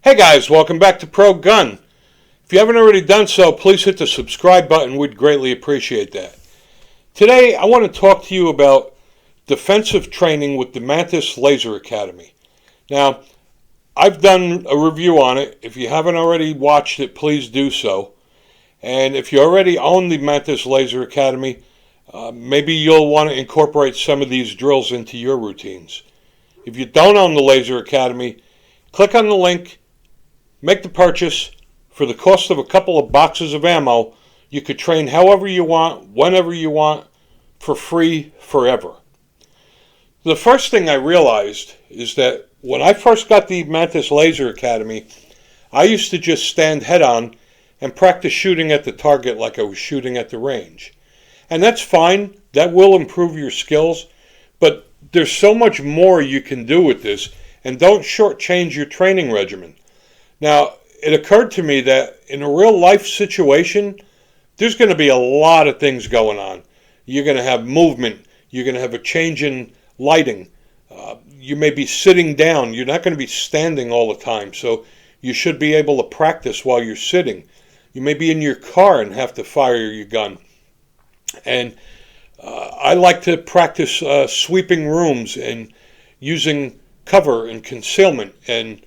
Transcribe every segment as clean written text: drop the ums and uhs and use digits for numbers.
Hey guys, welcome back to Pro Gun. If you haven't already done so, please hit the subscribe button. We'd greatly appreciate that. Today, I want to talk to you about defensive training with the Mantis Laser Academy. Now, I've done a review on it. If you haven't already watched it, please do so. And if you already own the Mantis Laser Academy, maybe you'll want to incorporate some of these drills into your routines. If you don't own the Laser Academy, click on the link, make the purchase. For the cost of a couple of boxes of ammo, you could train however you want, whenever you want, for free, forever. The first thing I realized is that when I first got the Mantis Laser Academy, I used to just stand head on and practice shooting at the target like I was shooting at the range. And that's fine, that will improve your skills, but there's so much more you can do with this, and don't shortchange your training regimen. Now, it occurred to me that in a real life situation, there's going to be a lot of things going on. You're going to have movement, you're going to have a change in lighting, you may be sitting down, you're not going to be standing all the time, so you should be able to practice while you're sitting. You may be in your car and have to fire your gun. And I like to practice sweeping rooms and using cover and concealment, and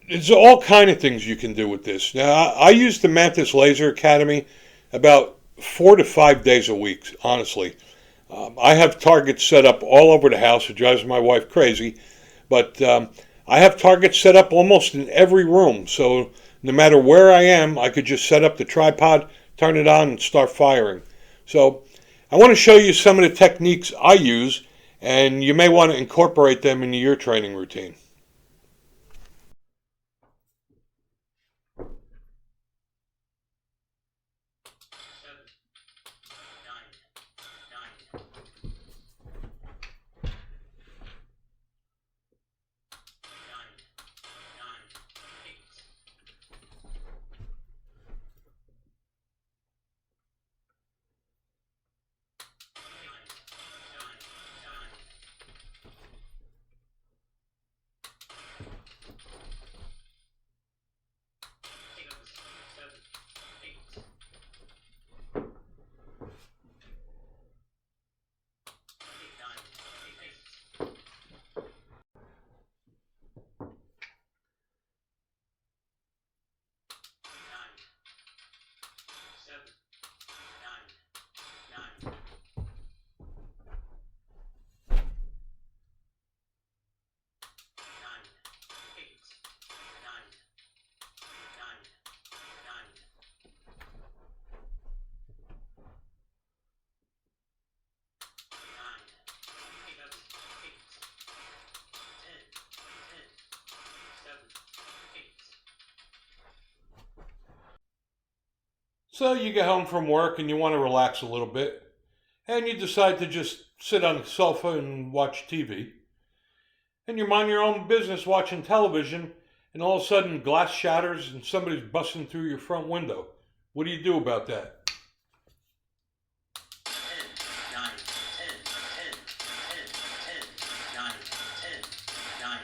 there's all kind of things you can do with this. Now, I use the Mantis Laser Academy about 4 to 5 days a week, honestly. I have targets set up all over the house. It drives my wife crazy. But I have targets set up almost in every room. So no matter where I am, I could just set up the tripod, turn it on, and start firing. So I want to show you some of the techniques I use, and you may want to incorporate them into your training routine. So you get home from work and you want to relax a little bit, and you decide to just sit on the sofa and watch TV. And you mind your own business watching television, and all of a sudden glass shatters and somebody's busting through your front window. What do you do about that? 10, 9, 10, 10, 10, 9, 10, 9.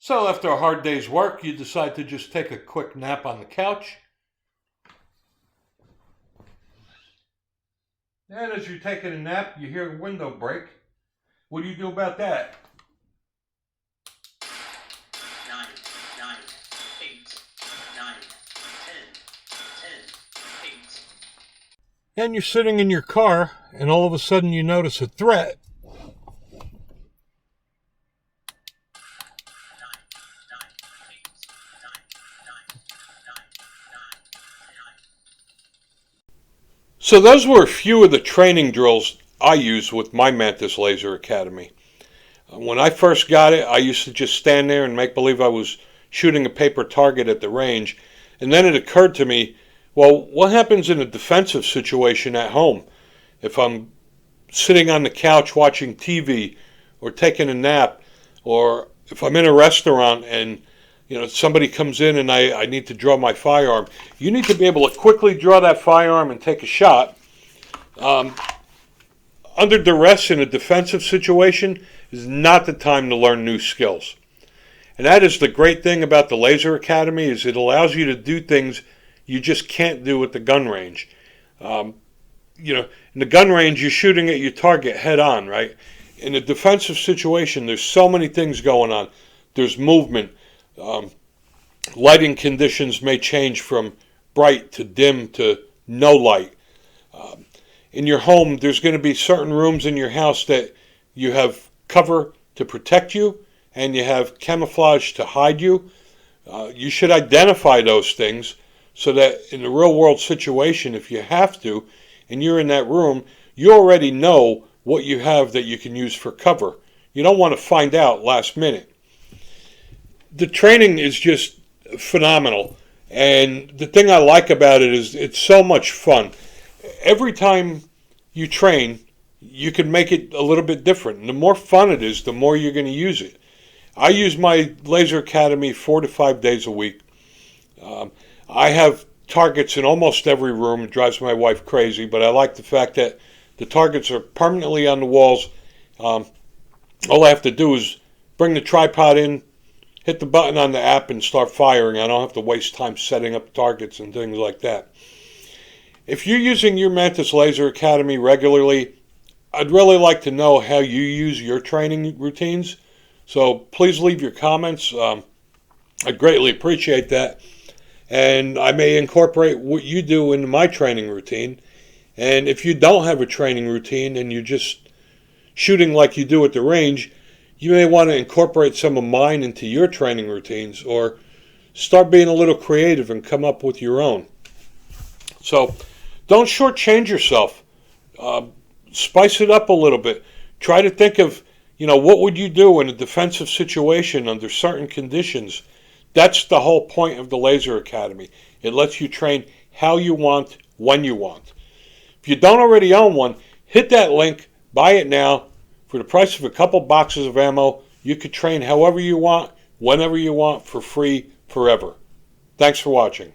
So after a hard day's work, you decide to just take a quick nap on the couch. And as you're taking a nap, you hear a window break. What do you do about that? 9, 9, 8, 9, 10, 10, 8. And you're sitting in your car, and all of a sudden you notice a threat. So those were a few of the training drills I use with my Mantis Laser Academy. When I first got it, I used to just stand there and make believe I was shooting a paper target at the range. And then it occurred to me, well, what happens in a defensive situation at home? If I'm sitting on the couch watching TV or taking a nap, or if I'm in a restaurant and somebody comes in and I need to draw my firearm, you need to be able to quickly draw that firearm and take a shot. Under duress in a defensive situation is not the time to learn new skills. And that is the great thing about the Laser Academy, is it allows you to do things you just can't do at the gun range. In the gun range, you're shooting at your target head on, right? In a defensive situation, there's so many things going on. There's movement. Lighting conditions may change from bright to dim to no light. In your home, there's going to be certain rooms in your house that you have cover to protect you and you have camouflage to hide you. You should identify those things so that in the real world situation, if you have to, and you're in that room, you already know what you have that you can use for cover. You don't want to find out last minute. The training is just phenomenal. And the thing I like about it is it's so much fun. Every time you train, you can make it a little bit different. And the more fun it is, the more you're going to use it. I use my Laser Academy 4 to 5 days a week. I have targets in almost every room. It drives my wife crazy, but I like the fact that the targets are permanently on the walls. All I have to do is bring the tripod in, hit the button on the app, and start firing. I don't have to waste time setting up targets and things like that. If you're using your Mantis Laser Academy regularly, I'd really like to know how you use your training routines. So please leave your comments. I'd greatly appreciate that. And I may incorporate what you do into my training routine. And if you don't have a training routine and you're just shooting like you do at the range, you may want to incorporate some of mine into your training routines, or start being a little creative and come up with your own. So don't shortchange yourself. Spice it up a little bit. Try to think of, what would you do in a defensive situation under certain conditions. That's the whole point of the Laser Academy. It lets you train how you want, when you want. If you don't already own one, hit that link, buy it now. For the price of a couple boxes of ammo, you could train however you want, whenever you want, for free, forever. Thanks for watching.